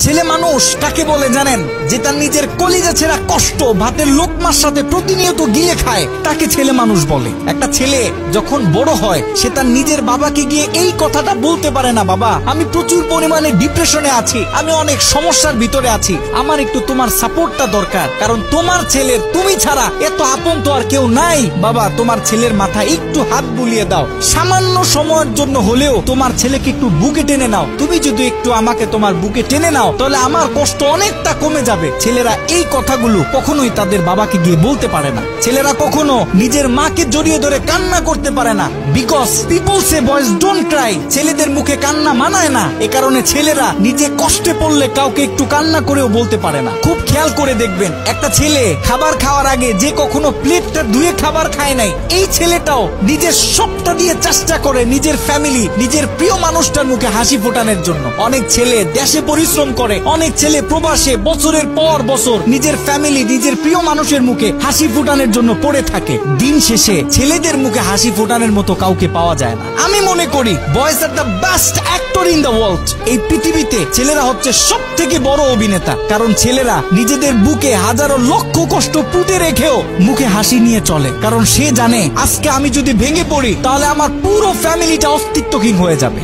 ছেলে মানুষ কাকে বলে জানেন? যে তার নিজের কলিজা ছেঁড়া কষ্ট ভাতের লোকমার সাথে প্রতিনিয়ত গিলে খায়, তাকে ছেলে মানুষ বলে। একটা ছেলে যখন বড় হয় সে তার নিজের বাবাকে গিয়ে এই কথাটা বলতে পারে না, বাবা আমি প্রচুর পরিমাণে ডিপ্রেশনে আছি, আমি অনেক সমস্যার ভিতরে আছি, আমার একটু তোমার সাপোর্টটা দরকার, কারণ তোমার ছেলের তুমি ছাড়া এত আপন তো আর কেউ নাই। বাবা তোমার ছেলের মাথায় একটু হাত বুলিয়ে দাও, সামান্য সময়ের জন্য হলেও তোমার ছেলেকে একটু বুকে টেনে নাও, তুমি যদি একটু আমাকে তোমার বুকে টেনে নাও তাহলে আমার কষ্ট অনেকটা কমে যাবে। ছেলেরা এই কথাগুলো কখনোই তাদের বাবাকে গিয়ে বলতে পারে না। ছেলেরা কখনো নিজের মাকে জড়িয়ে ধরে কান্না করতে পারে না, because people say boys don't Cry. ছেলেদের মুখে কান্না মানায় না, এ কারণে ছেলেরা নিজে কষ্টে পড়লে কাউকে একটু কান্না করেও বলতে পারে না। খুব খেয়াল করে দেখবেন, একটা ছেলে খাবার খাওয়ার আগে যে কখনো প্লেটটা ধুয়ে খাবার খায় নাই, এই ছেলেটাও নিজের সবটা দিয়ে চেষ্টা করে নিজের ফ্যামিলি, নিজের প্রিয় মানুষটার মুখে হাসি ফোটানোর জন্য। অনেক ছেলে দেশে পরিশ্রম করে, অনেক ছেলে প্রবাসে বছরের পর বছর নিজের ফ্যামিলি, নিজের প্রিয় মানুষের মুখে হাসি ফোটানোর জন্য পড়ে থাকে। দিন শেষে ছেলেদের মুখে হাসি ফোটানোর মতো কাউকে পাওয়া যায় না। আমি মনে করি boys are the best actor in the world. এই পৃথিবীতে ছেলেরা হচ্ছে সব থেকে বড় অভিনেতা, কারণ ছেলেরা নিজেদের বুকে হাজারো লক্ষ কষ্ট পুঁতে রেখেও মুখে হাসি নিয়ে চলে, কারণ সে জানে আজকে আমি যদি ভেঙে পড়ি তাহলে আমার পুরো ফ্যামিলিটা অস্তিত্বহীন হয়ে যাবে।